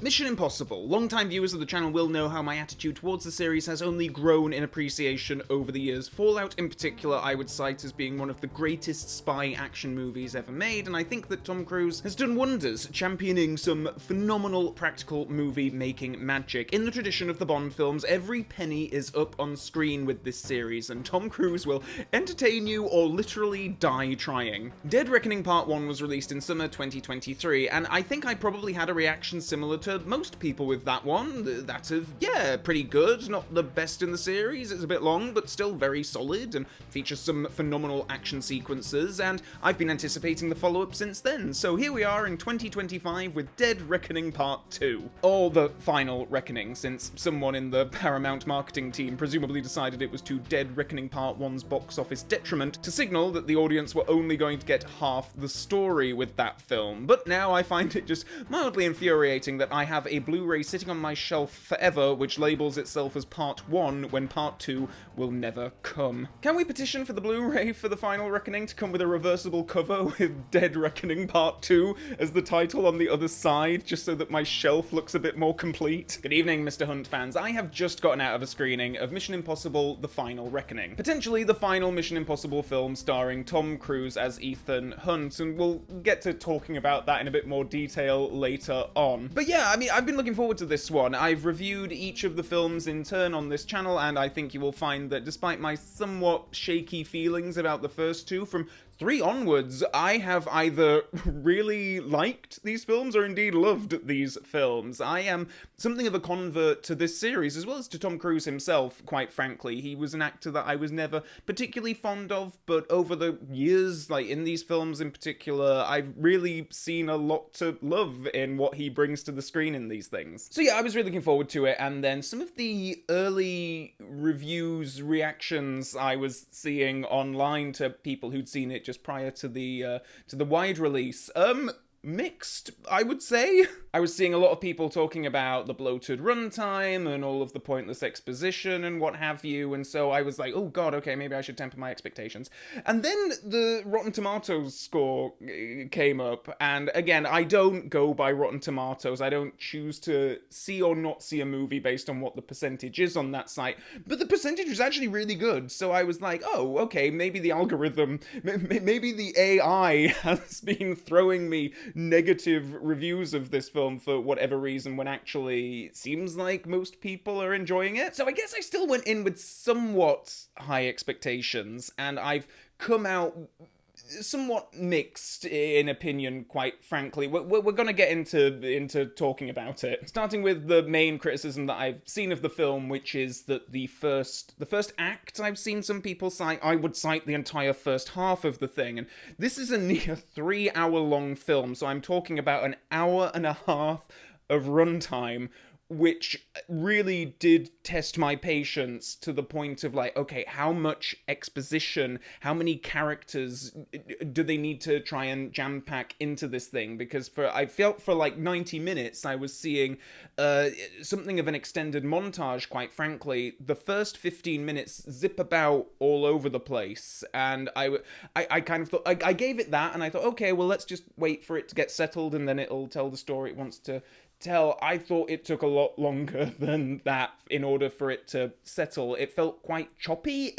Mission Impossible. Long-time viewers of the channel will know how my attitude towards the series has only grown in appreciation over the years. Fallout in particular I would cite as being one of the greatest spy action movies ever made, and I think that Tom Cruise has done wonders championing some phenomenal practical movie-making magic. In the tradition of the Bond films, every penny is up on screen with this series, and Tom Cruise will entertain you or literally die trying. Dead Reckoning Part 1 was released in summer 2023, and I think I probably had a reaction similar to most people with that one, that of, yeah, pretty good, not the best in the series, it's a bit long, but still very solid, and features some phenomenal action sequences, and I've been anticipating the follow-up since then, so here we are in 2025 with Dead Reckoning Part 2. Or the final reckoning, since someone in the Paramount marketing team presumably decided it was to Dead Reckoning Part 1's box office detriment to signal that the audience were only going to get half the story with that film, but now I find it just mildly infuriating that I have a Blu-ray sitting on my shelf forever which labels itself as Part 1 when Part 2 will never come. Can we petition for the Blu-ray for the final reckoning to come with a reversible cover with Dead Reckoning Part 2 as the title on the other side, just so that my shelf looks a bit more complete? Good evening, Mr. Hunt fans. I have just gotten out of a screening of Mission Impossible: The Final Reckoning. Potentially the final Mission Impossible film starring Tom Cruise as Ethan Hunt, and we'll get to talking about that in a bit more detail later on. But yeah, I mean, I've been looking forward to this one. I've reviewed each of the films in turn on this channel, and I think you will find that despite my somewhat shaky feelings about the first two, from 3 onwards, I have either really liked these films or indeed loved these films. I am something of a convert to this series, as well as to Tom Cruise himself, quite frankly. He was an actor that I was never particularly fond of, but over the years, like in these films in particular, I've really seen a lot to love in what he brings to the screen in these things. So yeah, I was really looking forward to it, and then some of the early reviews, reactions I was seeing online to people who'd seen it just prior to the wide release, mixed, I would say. I was seeing a lot of people talking about the bloated runtime and all of the pointless exposition and what have you, and so I was like, oh god, okay, maybe I should temper my expectations. And then the Rotten Tomatoes score came up, and again, I don't go by Rotten Tomatoes. I don't choose to see or not see a movie based on what the percentage is on that site, but the percentage was actually really good, so I was like, oh, okay, maybe the algorithm, maybe the AI has been throwing me negative reviews of this film for whatever reason, when actually it seems like most people are enjoying it. So I guess I still went in with somewhat high expectations, and I've come out somewhat mixed in opinion, quite frankly. We're gonna get into talking about it, starting with the main criticism that I've seen of the film, which is that the first act, I've seen some people cite, I would cite the entire first half of the thing, and this is a near 3-hour long film, so I'm talking about an hour and a half of runtime, which really did test my patience to the point of like, okay, how much exposition, how many characters do they need to try and jam pack into this thing? Because I felt for like 90 minutes I was seeing something of an extended montage, quite frankly. The first 15 minutes zip about all over the place, and I kind of thought, I gave it that, and I thought, okay, well, let's just wait for it to get settled and then it'll tell the story it wants to tell. I thought it took a lot longer than that in order for it to settle. It felt quite choppy.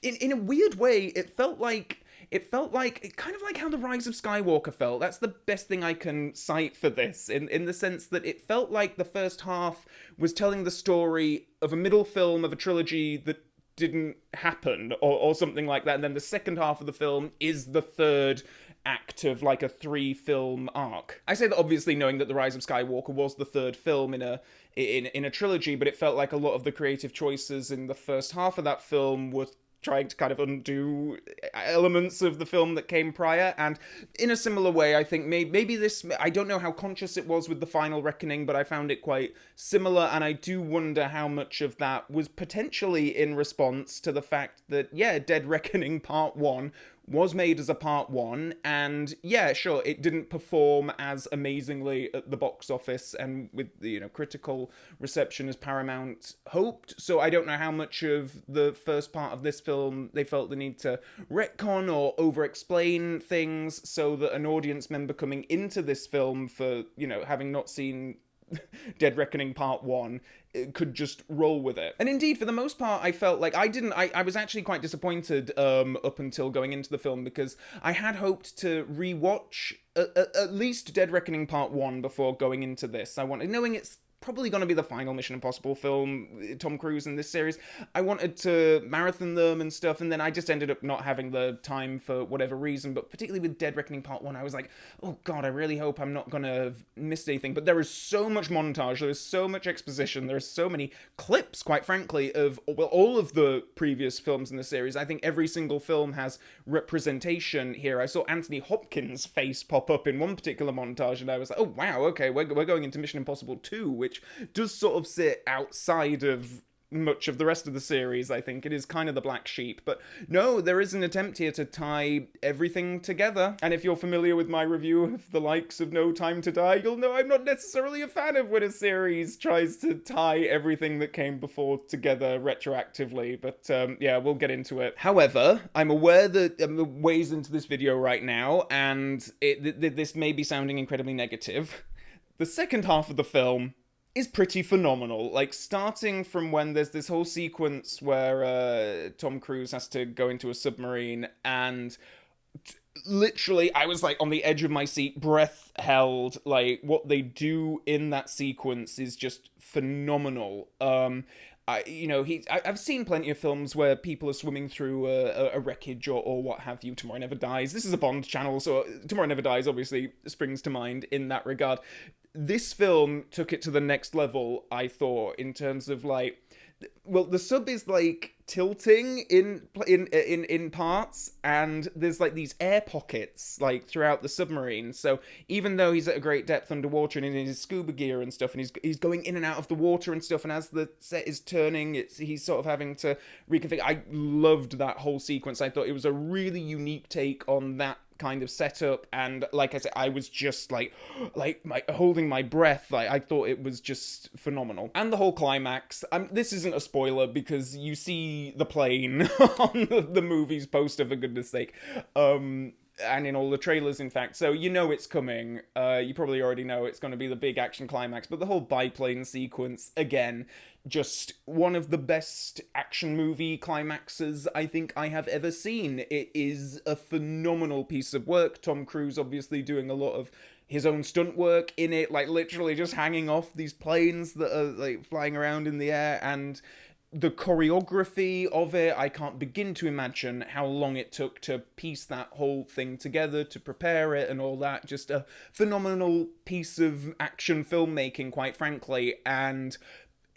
In a weird way, it felt like kind of like how The Rise of Skywalker felt. That's the best thing I can cite for this, in the sense that it felt like the first half was telling the story of a middle film of a trilogy that didn't happen, or something like that, and then the second half of the film is the third act of like a 3-film arc. I say that obviously knowing that The Rise of Skywalker was the third film in a trilogy, but it felt like a lot of the creative choices in the first half of that film were trying to kind of undo elements of the film that came prior, and in a similar way, I think maybe this, I don't know how conscious it was with The Final Reckoning, but I found it quite similar, and I do wonder how much of that was potentially in response to the fact that, yeah, Dead Reckoning Part 1 was made as a part 1, and yeah, sure, it didn't perform as amazingly at the box office and with the, critical reception as Paramount hoped, so I don't know how much of the first part of this film they felt the need to retcon or over-explain things so that an audience member coming into this film for, having not seen Dead Reckoning Part 1 could just roll with it. And indeed, for the most part, I felt like I was actually quite disappointed up until going into the film, because I had hoped to rewatch at least Dead Reckoning Part 1 before going into this. I wanted, knowing it's probably going to be the final Mission Impossible film, Tom Cruise in this series, I wanted to marathon them and stuff, and then I just ended up not having the time for whatever reason. But particularly with Dead Reckoning Part 1, I was like, oh god, I really hope I'm not going to have missed anything. But there is so much montage, there is so much exposition, there are so many clips, quite frankly, of, well, all of the previous films in the series. I think every single film has representation here. I saw Anthony Hopkins' face pop up in one particular montage, and I was like, oh wow, okay, we're going into Mission Impossible 2, which does sort of sit outside of much of the rest of the series. I think it is kind of the black sheep, but no, there is an attempt here to tie everything together. And if you're familiar with my review of the likes of No Time to Die, you'll know I'm not necessarily a fan of when a series tries to tie everything that came before together retroactively, but yeah, we'll get into it. However, I'm aware that I'm ways into this video right now, and this may be sounding incredibly negative. The second half of the film is pretty phenomenal. Like, starting from when there's this whole sequence where Tom Cruise has to go into a submarine, and literally I was like on the edge of my seat, breath held. Like, what they do in that sequence is just phenomenal. I've seen plenty of films where people are swimming through a wreckage or what have you. Tomorrow Never Dies. This is a Bond channel, so Tomorrow Never Dies obviously springs to mind in that regard. This film took it to the next level, I thought, in terms of, like, well, the sub is like tilting in parts, and there's like these air pockets like throughout the submarine. So even though he's at a great depth underwater and in his scuba gear and stuff, and he's going in and out of the water and stuff, and as the set is turning, he's sort of having to reconfigure. I loved that whole sequence. I thought it was a really unique take on that kind of setup, and like I said, I was just like holding my breath. Like, I thought it was just phenomenal. And the whole climax, this isn't a spoiler because you see the plane on the movie's poster, for goodness sake, and in all the trailers, in fact, so you know it's coming. You probably already know it's going to be the big action climax, but the whole biplane sequence, again, just one of the best action movie climaxes I think I have ever seen. It is a phenomenal piece of work. Tom Cruise obviously doing a lot of his own stunt work in it, like literally just hanging off these planes that are like flying around in the air, and the choreography of it, I can't begin to imagine how long it took to piece that whole thing together, to prepare it and all that. Just a phenomenal piece of action filmmaking, quite frankly. And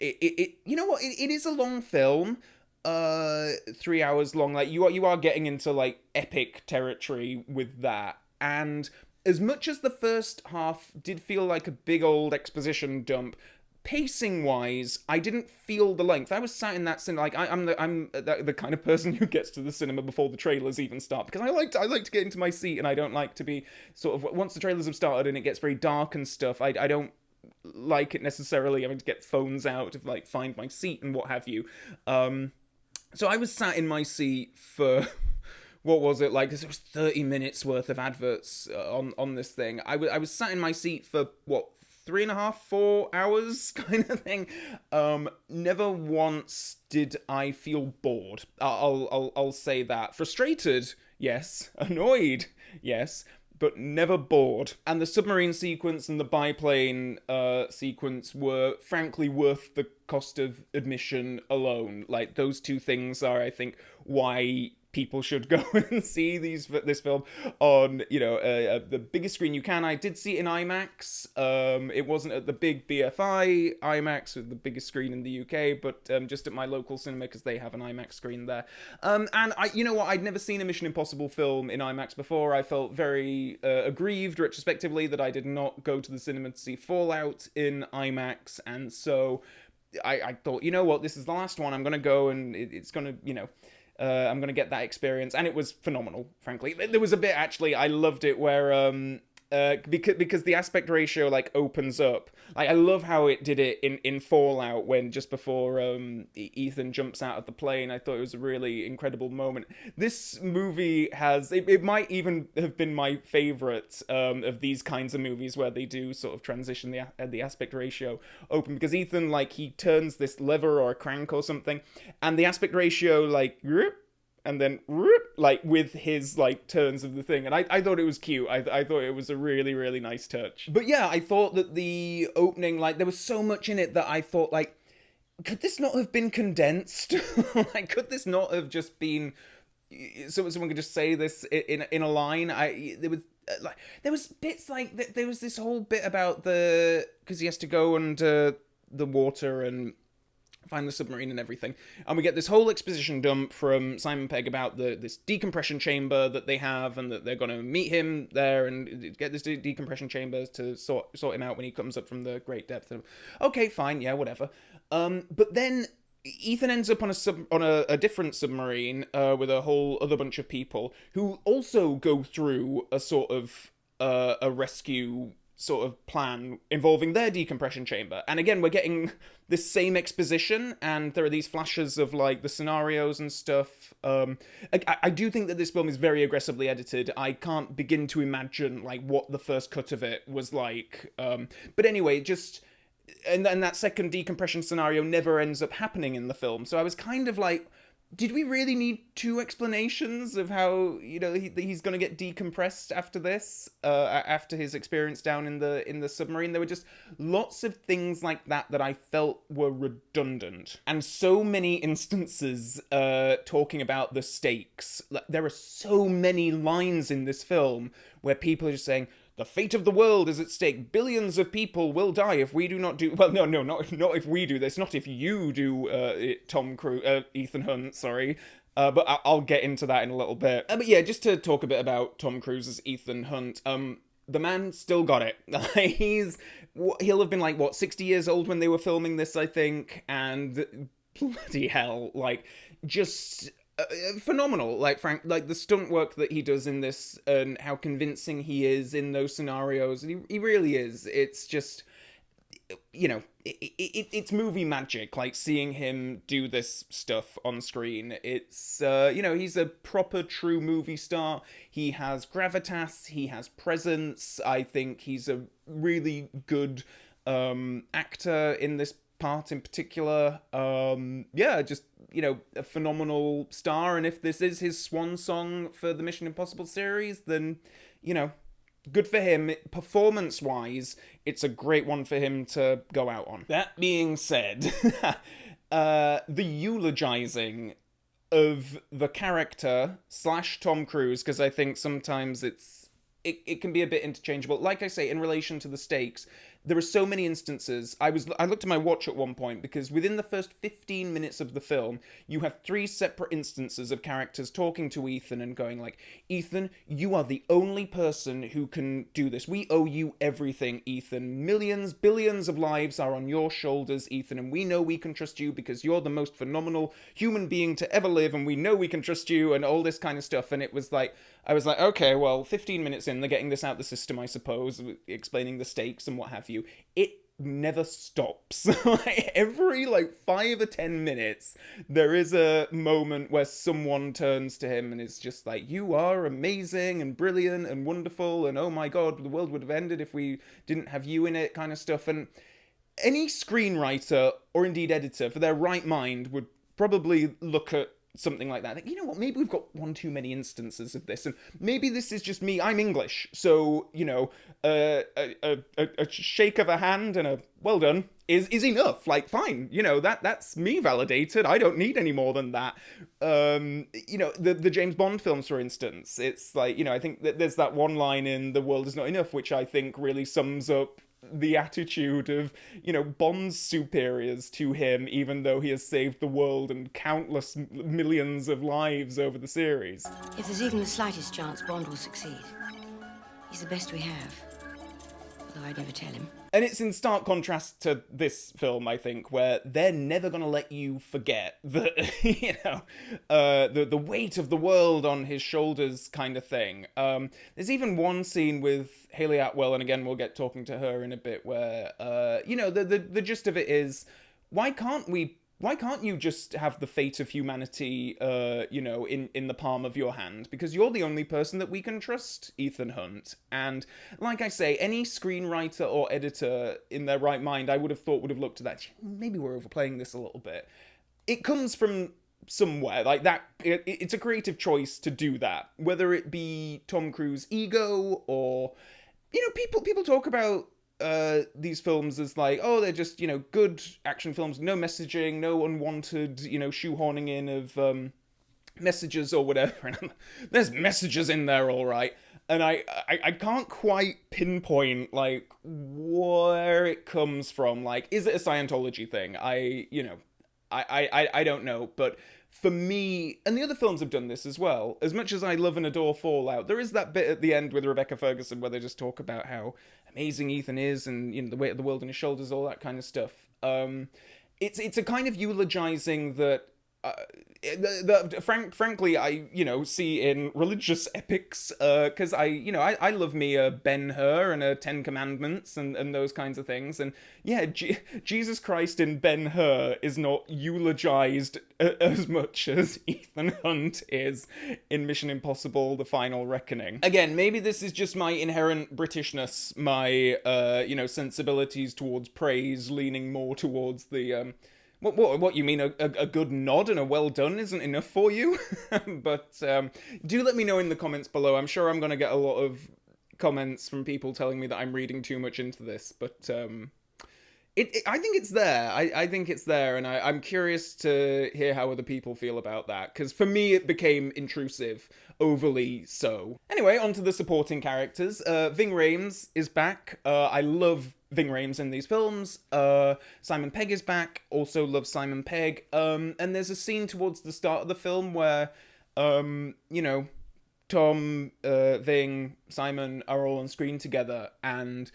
it you know what, it is a long film, 3 hours long. Like, you are getting into like epic territory with that. And as much as the first half did feel like a big old exposition dump, pacing-wise, I didn't feel the length. I was sat in that cinema, like, I'm the kind of person who gets to the cinema before the trailers even start, because I like to get into my seat, and I don't like to be sort of, once the trailers have started and it gets very dark and stuff, I don't like it necessarily having to get phones out to like find my seat and what have you. So I was sat in my seat for what was it, like, there was 30 minutes worth of adverts on this thing. I was sat in my seat for what, 3.5, 4 hours kind of thing. Never once did I feel bored. I'll say that. Frustrated, yes. Annoyed, yes. But never bored. And the submarine sequence and the biplane sequence were frankly worth the cost of admission alone. Like, those two things are, I think, why people should go and see this film on, the biggest screen you can. I did see it in IMAX. It wasn't at the big BFI IMAX, with the biggest screen in the UK, but just at my local cinema, because they have an IMAX screen there. And you know what? I'd never seen a Mission Impossible film in IMAX before. I felt very aggrieved retrospectively that I did not go to the cinema to see Fallout in IMAX, and so I thought, you know what? This is the last one. I'm going to go, and it's going to, I'm going to get that experience. And it was phenomenal, frankly. There was a bit, actually, I loved it, where because the aspect ratio like opens up. Like, I love how it did it in Fallout when just before Ethan jumps out of the plane. I thought it was a really incredible moment. This movie has it might even have been my favorite of these kinds of movies where they do sort of transition the aspect ratio open, because Ethan, like, he turns this lever or a crank or something, and the aspect ratio like and then like with his like turns of the thing, and I thought it was cute. I thought it was a really, really nice touch. But yeah, I thought that the opening, like, there was so much in it that I thought, like, could this not have been condensed? Like, could this not have just been so someone could just say this in a line? There was bits like there was this whole bit about because he has to go under the water and find the submarine and everything, and we get this whole exposition dump from Simon Pegg about this decompression chamber that they have, and that they're going to meet him there and get this decompression chamber to sort him out when he comes up from the great depth. Okay, fine, yeah, whatever. But then Ethan ends up on a different submarine with a whole other bunch of people who also go through a sort of a rescue sort of plan involving their decompression chamber. And again, we're getting this same exposition, and there are these flashes of like the scenarios and stuff. I do think that this film is very aggressively edited. I can't begin to imagine like what the first cut of it was like. But anyway, just and then that second decompression scenario never ends up happening in the film. So I was kind of like, did we really need 2 explanations of how, you know, he's going to get decompressed after this, after his experience down in the submarine? There were just lots of things like that I felt were redundant. And so many instances talking about the stakes. There are so many lines in this film where people are just saying, the fate of the world is at stake. Billions of people will die if we do not do... Well, no, not if we do this. Not if you do, Ethan Hunt, sorry. But I'll get into that in a little bit. But yeah, just to talk a bit about Tom Cruise's Ethan Hunt. The man still got it. He'll have been like, what, 60 years old when they were filming this, I think. And bloody hell, like, just... phenomenal. Like, Frank, like the stunt work that he does in this and how convincing he is in those scenarios, and he really is. It's just, you know, it's movie magic, like seeing him do this stuff on screen. It's you know, he's a proper true movie star. He has gravitas, he has presence. I think he's a really good actor in this part in particular. Yeah, just, you know, a phenomenal star. And if this is his swan song for the Mission Impossible series, then, you know, good for him. Performance-wise, it's a great one for him to go out on. That being said, the eulogizing of the character / Tom Cruise, because I think sometimes it can be a bit interchangeable. Like I say, in relation to the stakes, there are so many instances. I looked at my watch at one point, because within the first 15 minutes of the film, you have 3 separate instances of characters talking to Ethan and going like, Ethan, you are the only person who can do this. We owe you everything, Ethan. Millions, billions of lives are on your shoulders, Ethan, and we know we can trust you because you're the most phenomenal human being to ever live, and we know we can trust you, and all this kind of stuff. And it was like, I was like, okay, well, 15 minutes in, they're getting this out the system, I suppose, explaining the stakes and what have you. It never stops. Every 5 or 10 minutes, there is a moment where someone turns to him and is just like, you are amazing and brilliant and wonderful, and oh my god, the world would have ended if we didn't have you in it, kind of stuff. And any screenwriter, or indeed editor, for their right mind, would probably look at something like that. You know what, maybe we've got one too many instances of this, and maybe this is just me. I'm English, so, you know, a shake of a hand and a well done is enough. Like, fine, you know, that's me validated. I don't need any more than that. You know, the James Bond films, for instance, it's like, you know, I think that there's that one line in The World Is Not Enough, which I think really sums up the attitude of, you know, Bond's superiors to him, even though he has saved the world and countless millions of lives over the series. If there's even the slightest chance Bond will succeed, he's the best we have. Although I'd never tell him. And it's in stark contrast to this film, I think, where they're never going to let you forget that, the weight of the world on his shoulders kind of thing. There's even one scene with Hayley Atwell, and again, we'll get talking to her in a bit, where, the gist of it is, why can't you just have the fate of humanity, in the palm of your hand? Because you're the only person that we can trust, Ethan Hunt. And like I say, any screenwriter or editor in their right mind, I would have looked at that. Maybe we're overplaying this a little bit. It comes from somewhere like that. It's a creative choice to do that, whether it be Tom Cruise's ego or, people talk about these films as like, oh, they're just, good action films, no messaging, no unwanted, shoehorning in of messages or whatever. And there's messages in there, all right. And I can't quite pinpoint like where it comes from. Like, is it a Scientology thing? I don't know, but for me, and the other films have done this as well, as much as I love and adore Fallout, there is that bit at the end with Rebecca Ferguson where they just talk about how amazing Ethan is and, the weight of the world on his shoulders, all that kind of stuff. It's a kind of eulogizing that frankly, I, see in religious epics, because I love me a Ben-Hur and a Ten Commandments and those kinds of things. And yeah, Jesus Christ in Ben-Hur is not eulogized as much as Ethan Hunt is in Mission Impossible: The Final Reckoning. Again, maybe this is just my inherent Britishness, my, sensibilities towards praise leaning more towards the, What you mean? A good nod and a well done isn't enough for you? But do let me know in the comments below. I'm sure I'm going to get a lot of comments from people telling me that I'm reading too much into this. But I think it's there. I think it's there. And I'm curious to hear how other people feel about that. Because for me, it became intrusive. Overly so. Anyway, on to the supporting characters. Ving Rhames is back. I love Ving Rhames in these films. Simon Pegg is back. Also love Simon Pegg. And there's a scene towards the start of the film where, Tom, Ving, Simon are all on screen together, and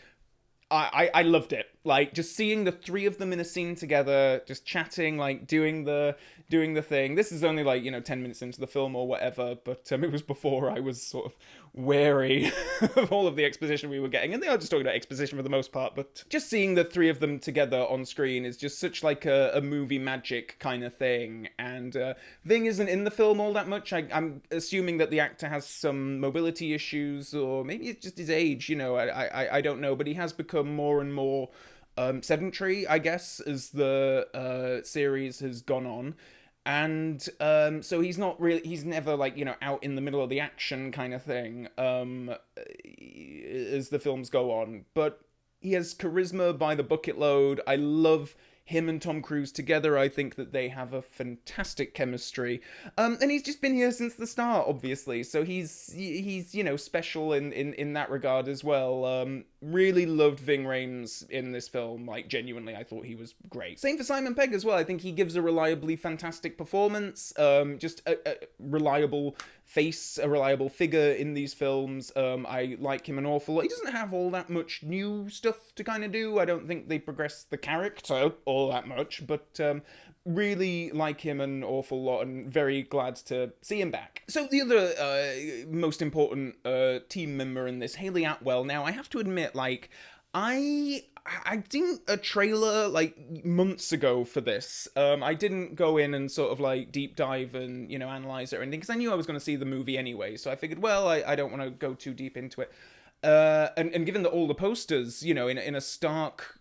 I loved it. Like, just seeing the three of them in a scene together, just chatting, like, doing the thing. This is only, like, 10 minutes into the film or whatever, but it was before I was sort of wary of all of the exposition we were getting. And they are just talking about exposition for the most part, but just seeing the three of them together on screen is just such, like, a movie magic kind of thing. And Ving isn't in the film all that much. I'm assuming that the actor has some mobility issues, or maybe it's just his age, I don't know, but he has become more and more sedentary, I guess, as the series has gone on. And so he's never, like, out in the middle of the action kind of thing as the films go on. But he has charisma by the bucket load. I love him and Tom Cruise together. I think that they have a fantastic chemistry. And he's just been here since the start, obviously. So he's special in that regard as well. Really loved Ving Rhames in this film. Like, genuinely, I thought he was great. Same for Simon Pegg as well. I think he gives a reliably fantastic performance. Just a reliable face, a reliable figure in these films. I like him an awful lot. He doesn't have all that much new stuff to kind of do. I don't think they progress the character all that much, but really like him an awful lot and very glad to see him back. So the other most important team member in this, Hayley Atwell. Now, I have to admit, like, I did a trailer like months ago for this. I didn't go in and sort of like deep dive and, analyze it or anything, because I knew I was going to see the movie anyway. So I figured, well, I don't want to go too deep into it. And given that all the posters, in a stark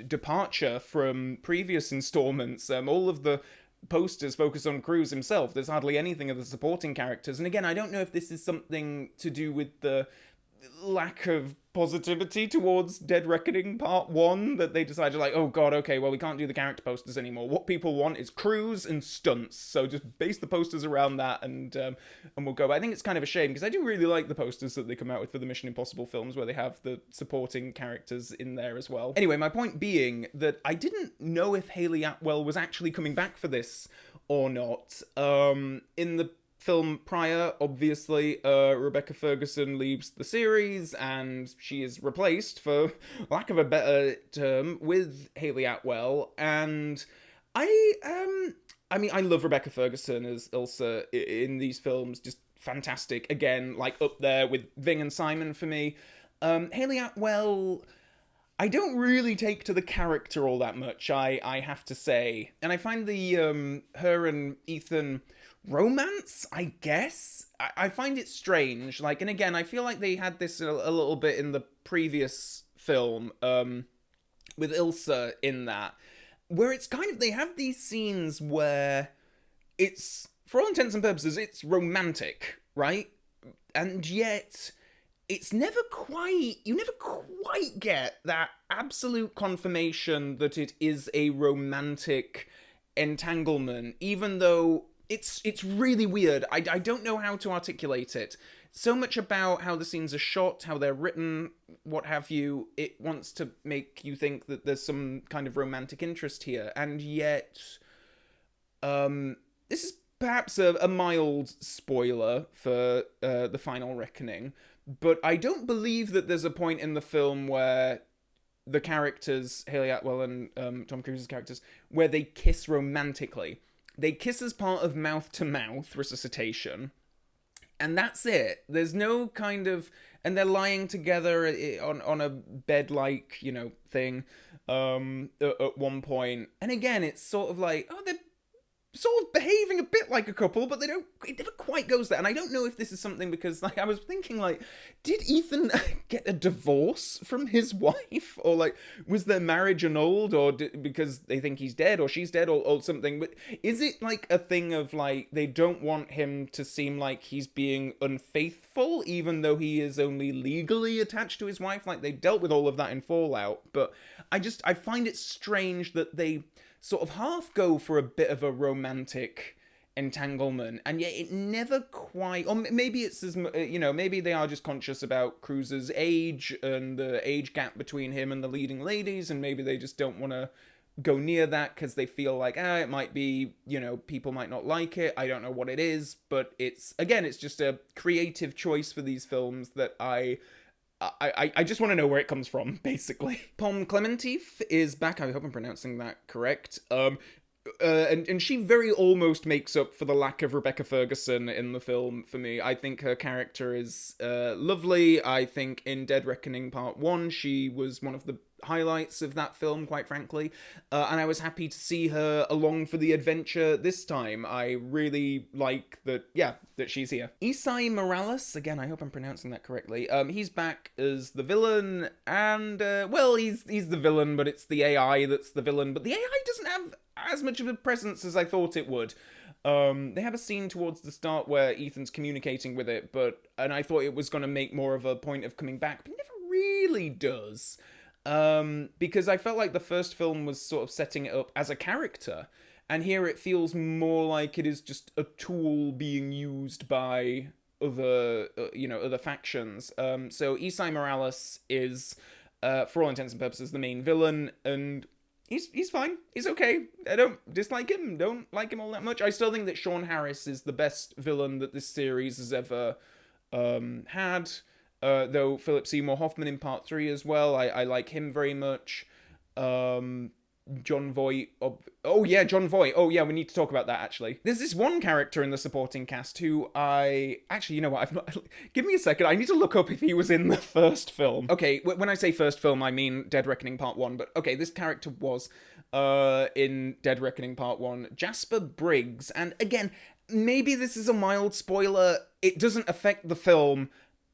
departure from previous installments, all of the posters focus on Cruise himself. There's hardly anything of the supporting characters. And again, I don't know if this is something to do with the lack of positivity towards Dead Reckoning Part 1, that they decided, like, oh god, okay, well, we can't do the character posters anymore. What people want is Cruise and stunts, so just base the posters around that, and we'll go. But I think it's kind of a shame, because I do really like the posters that they come out with for the Mission Impossible films, where they have the supporting characters in there as well. Anyway, my point being that I didn't know if Hayley Atwell was actually coming back for this or not. In the film prior, obviously, Rebecca Ferguson leaves the series, and she is replaced, for lack of a better term, with Hayley Atwell. And I mean, I love Rebecca Ferguson as Ilsa in these films. Just fantastic. Again, like up there with Ving and Simon for me. Hayley Atwell, I don't really take to the character all that much, I have to say. And I find the her and Ethan romance, I guess, I find it strange. Like, and again, I feel like they had this a little bit in the previous film, with Ilsa in that, where it's kind of, they have these scenes where it's, for all intents and purposes, it's romantic, right? And yet it's never quite, you never quite get that absolute confirmation that it is a romantic entanglement, even though it's really weird. I don't know how to articulate it. So much about how the scenes are shot, how they're written, what have you, it wants to make you think that there's some kind of romantic interest here, and yet this is perhaps a mild spoiler for the final reckoning, but I don't believe that there's a point in the film where the characters, Hayley Atwell and Tom Cruise's characters, where they kiss romantically. They kiss as part of mouth-to-mouth resuscitation, and that's it. There's no kind of... And they're lying together on a bed-like, thing at one point. And again, it's sort of like, oh, they're sort of behaving a bit like a couple, but it never quite goes there. And I don't know if this is something because, like, I was thinking, like, did Ethan get a divorce from his wife? Or, like, was their marriage annulled? Or because they think he's dead or she's dead or something? But is it, like, a thing of, like, they don't want him to seem like he's being unfaithful, even though he is only legally attached to his wife? Like, they dealt with all of that in Fallout. But I find it strange that they sort of half go for a bit of a romantic entanglement, and yet it never quite, or maybe it's as, maybe they are just conscious about Cruise's age and the age gap between him and the leading ladies, and maybe they just don't want to go near that because they feel like, it might be, people might not like it. I don't know what it is, but it's just a creative choice for these films that I just want to know where it comes from, basically. Pom Klementif is back. I hope I'm pronouncing that correct. And she very almost makes up for the lack of Rebecca Ferguson in the film for me. I think her character is lovely. I think in Dead Reckoning Part 1, she was one of the highlights of that film, quite frankly. And I was happy to see her along for the adventure this time. I really like that she's here. Isai Morales, again, I hope I'm pronouncing that correctly. He's back as the villain, and, he's the villain, but it's the AI that's the villain. But the AI doesn't have as much of a presence as I thought it would. They have a scene towards the start where Ethan's communicating with it, and I thought it was going to make more of a point of coming back, but it never really does. Because I felt like the first film was sort of setting it up as a character, and here it feels more like it is just a tool being used by other factions. So Isai Morales is, for all intents and purposes, the main villain, and he's fine. He's okay. I don't dislike him. Don't like him all that much. I still think that Sean Harris is the best villain that this series has ever had. Though Philip Seymour Hoffman in Part 3 as well. I like him very much. John Voight. John Voight. Oh, yeah, we need to talk about that, actually. There's this one character in the supporting cast who actually, you know what? I've not... Give me a second. I need to look up if he was in the first film. Okay, when I say first film, I mean Dead Reckoning Part 1. But, okay, this character was in Dead Reckoning Part 1. Jasper Briggs. And, again, maybe this is a mild spoiler. It doesn't affect the film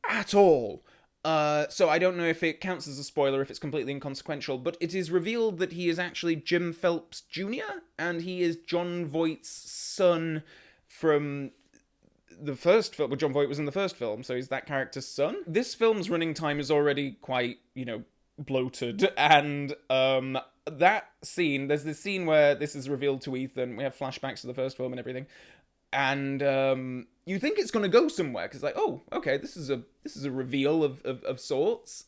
at all. So I don't know if it counts as a spoiler, if it's completely inconsequential, but it is revealed that he is actually Jim Phelps Jr., and he is John Voight's son from the first film. Well, John Voight was in the first film, so he's that character's son. This film's running time is already quite, bloated, and that scene, there's this scene where this is revealed to Ethan, we have flashbacks to the first film and everything, and you think it's going to go somewhere, because like, oh, okay, this is a reveal of sorts.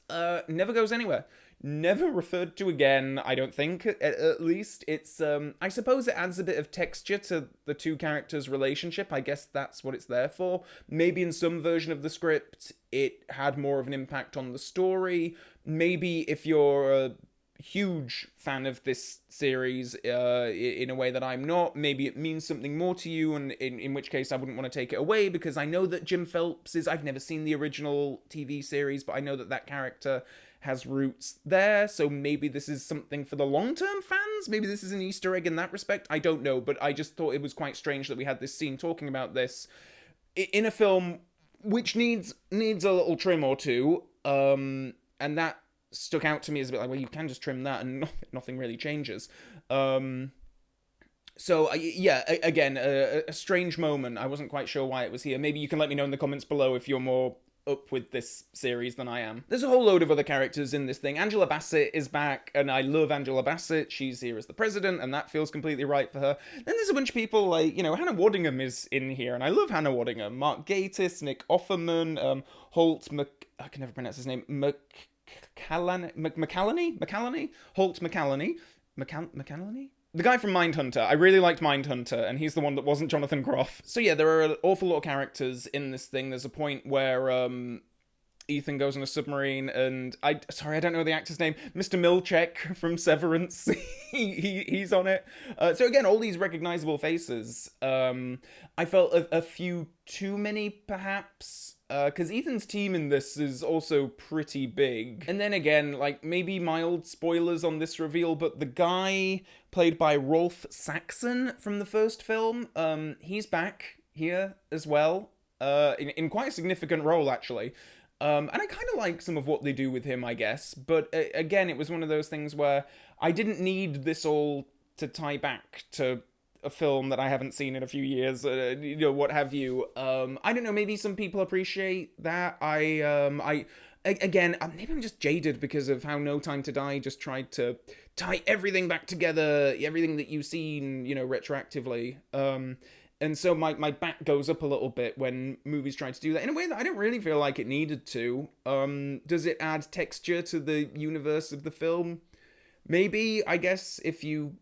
Never goes anywhere. never referred to again, I don't think, at least. It's, I suppose it adds a bit of texture to the two characters' relationship. I guess that's what it's there for. Maybe in some version of the script, it had more of an impact on the story. Maybe if you're a huge fan of this series in a way that I'm not, maybe it means something more to you, and in which case I wouldn't want to take it away, because I know that Jim Phelps is, I've never seen the original TV series, but I know that that character has roots there, so maybe this is something for the long-term fans. Maybe this is an Easter egg in that respect. I don't know, but I just thought it was quite strange that we had this scene talking about this in a film which needs a little trim or two, and that stuck out to me as a bit like, well, you can just trim that and nothing really changes. So, yeah, again, a strange moment. I wasn't quite sure why it was here. Maybe you can let me know in the comments below if you're more up with this series than I am. There's a whole load of other characters in this thing. Angela Bassett is back, and I love Angela Bassett. She's here as the president, and that feels completely right for her. Then there's a bunch of people like, Hannah Waddingham is in here, and I love Hannah Waddingham. Mark Gatiss, Nick Offerman, I can never pronounce his name, McCallany? Holt McCallany? McCallany? The guy from Mindhunter. I really liked Mindhunter, and he's the one that wasn't Jonathan Groff. So yeah, there are an awful lot of characters in this thing. There's a point where Ethan goes on a submarine, and I don't know the actor's name. Mr. Milchek from Severance. he's on it. So again, all these recognizable faces. I felt a few too many, perhaps. Because Ethan's team in this is also pretty big. And then again, like, maybe mild spoilers on this reveal, but the guy played by Rolf Saxon from the first film, he's back here as well, in quite a significant role, actually. And I kind of like some of what they do with him, I guess. But again, it was one of those things where I didn't need this all to tie back to a film that I haven't seen in a few years, what have you. I don't know, maybe some people appreciate that. Again, maybe I'm just jaded because of how No Time to Die just tried to tie everything back together, everything that you've seen, retroactively. And so my back goes up a little bit when movies try to do that in a way that I don't really feel like it needed to. Does it add texture to the universe of the film? Maybe, I guess, if you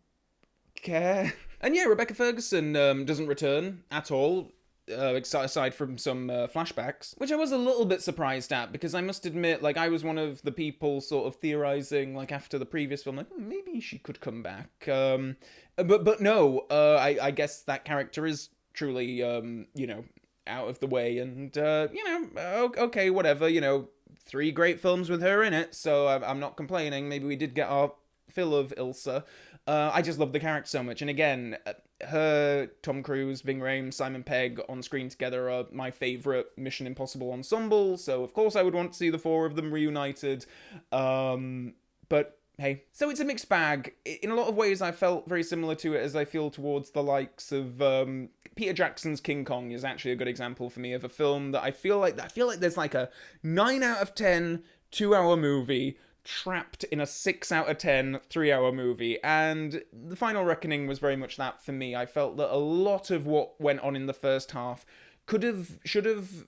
care. And yeah, Rebecca Ferguson doesn't return at all, aside from some flashbacks, which I was a little bit surprised at, because I must admit, like, I was one of the people sort of theorizing, like, after the previous film, like, maybe she could come back. But no, I guess that character is truly, out of the way, and, okay, whatever, 3 great films with her in it, so I'm not complaining. Maybe we did get our fill of Ilsa. I just love the character so much. And again, her, Tom Cruise, Ving Rhames, Simon Pegg on screen together are my favourite Mission Impossible ensemble, so of course I would want to see the 4 of them reunited. But hey. So it's a mixed bag. In a lot of ways, I felt very similar to it as I feel towards the likes of Peter Jackson's King Kong is actually a good example for me of a film that I feel like there's like a 9 out of 10 2-hour movie trapped in a 6 out of 10 3-hour movie, and The Final Reckoning was very much that for me. I felt that a lot of what went on in the first half should have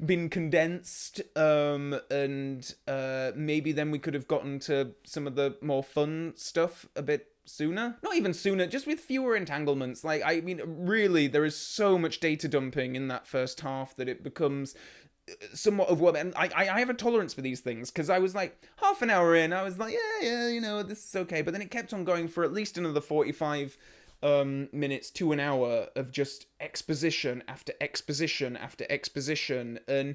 been condensed, and maybe then we could have gotten to some of the more fun stuff a bit sooner. Not even sooner, just with fewer entanglements. Like, I mean, really, there is so much data dumping in that first half that it becomes somewhat overwhelming. And I have a tolerance for these things, because I was like, half an hour in, I was like, yeah, this is okay. But then it kept on going for at least another 45 minutes to an hour of just exposition after exposition after exposition. And,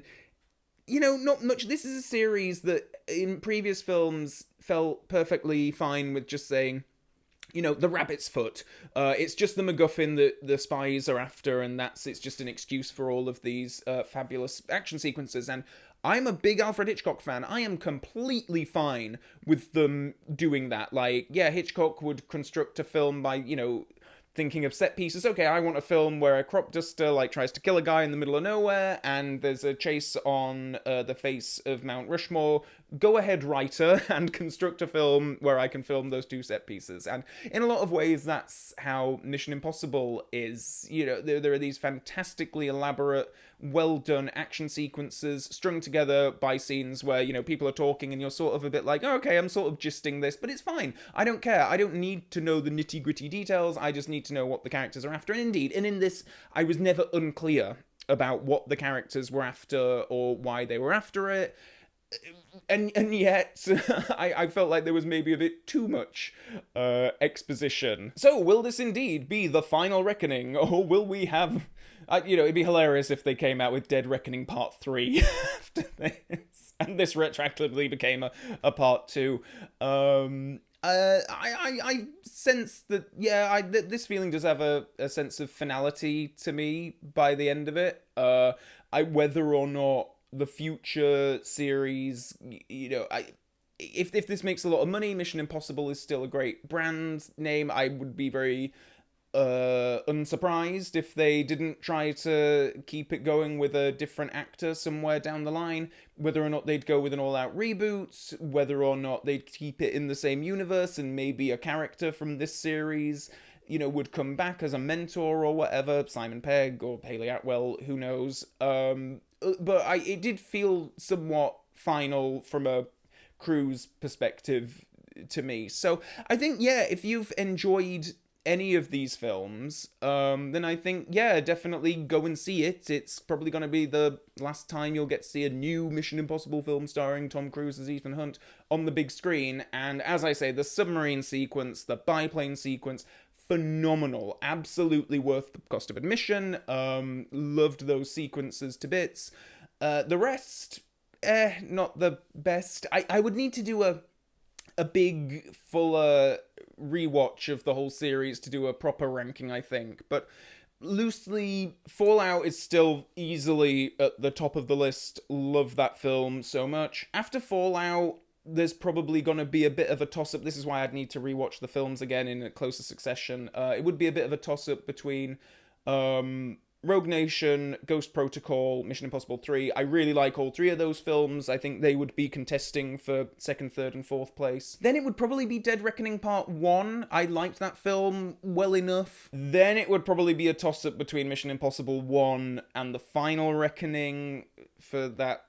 not much. This is a series that in previous films felt perfectly fine with just saying, the rabbit's foot. It's just the MacGuffin that the spies are after, and it's just an excuse for all of these fabulous action sequences. And I'm a big Alfred Hitchcock fan. I am completely fine with them doing that. Like, yeah, Hitchcock would construct a film by, thinking of set pieces. Okay, I want a film where a crop duster tries to kill a guy in the middle of nowhere, and there's a chase on the face of Mount Rushmore go ahead, writer, and construct a film where I can film those two set pieces. And in a lot of ways, that's how Mission Impossible is. You know, there are these fantastically elaborate, well done action sequences strung together by scenes where, you know, people are talking and you're sort of a bit like, oh, okay, I'm sort of gisting this, but it's fine. I don't care. I don't need to know the nitty gritty details. I just need to know what the characters are after. And indeed, and in this, I was never unclear about what the characters were after or why they were after it. And yet, I felt like there was maybe a bit too much exposition. So, will this indeed be the final reckoning, or will we have... you know, it'd be hilarious if they came out with Dead Reckoning Part 3 after this, and this retroactively became a Part 2. I sense that, yeah, this feeling does have a sense of finality to me by the end of it. Whether or not the future series, you know, if this makes a lot of money, Mission Impossible is still a great brand name. I would be very unsurprised if they didn't try to keep it going with a different actor somewhere down the line, whether or not they'd go with an all-out reboot, whether or not they'd keep it in the same universe and maybe a character from this series, you know, would come back as a mentor or whatever, Simon Pegg or Haley Atwell, who knows. But it did feel somewhat final from a Cruise perspective to me. So I think, yeah, if you've enjoyed any of these films, then I think, yeah, definitely go and see it. It's probably going to be the last time you'll get to see a new Mission Impossible film starring Tom Cruise as Ethan Hunt on the big screen. And as I say, the submarine sequence, the biplane sequence, phenomenal. Absolutely worth the cost of admission. Loved those sequences to bits. The rest, not the best. I would need to do a big, fuller rewatch of the whole series to do a proper ranking, I think. But loosely, Fallout is still easily at the top of the list. Love that film so much. After Fallout, there's probably going to be a bit of a toss-up. This is why I'd need to rewatch the films again in a closer succession. It would be a bit of a toss-up between Rogue Nation, Ghost Protocol, Mission Impossible 3. I really like all three of those films. I think they would be contesting for second, third, and fourth place. Then it would probably be Dead Reckoning Part 1. I liked that film well enough. Then it would probably be a toss-up between Mission Impossible 1 and The Final Reckoning for that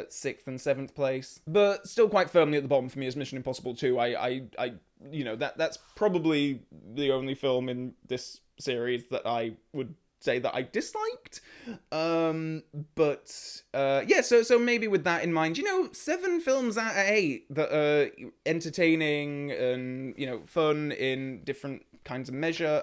sixth and seventh place. But still quite firmly at the bottom for me is Mission Impossible 2. I you know, that's probably the only film in this series that I would say that I disliked. But yeah, so maybe with that in mind, you know, 7 films out of 8 that are entertaining and, you know, fun in different kinds of measure.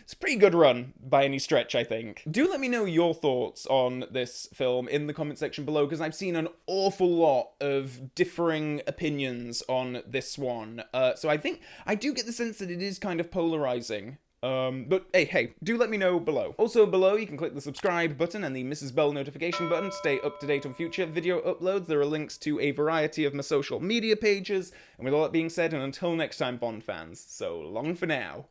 It's a pretty good run by any stretch, I think. Do let me know your thoughts on this film in the comment section below, because I've seen an awful lot of differing opinions on this one. So I think I do get the sense that it is kind of polarizing. But hey, do let me know below. Also below, you can click the subscribe button and the Mrs. Bell notification button to stay up to date on future video uploads. There are links to a variety of my social media pages. And with all that being said, and until next time, Bond fans, so long for now.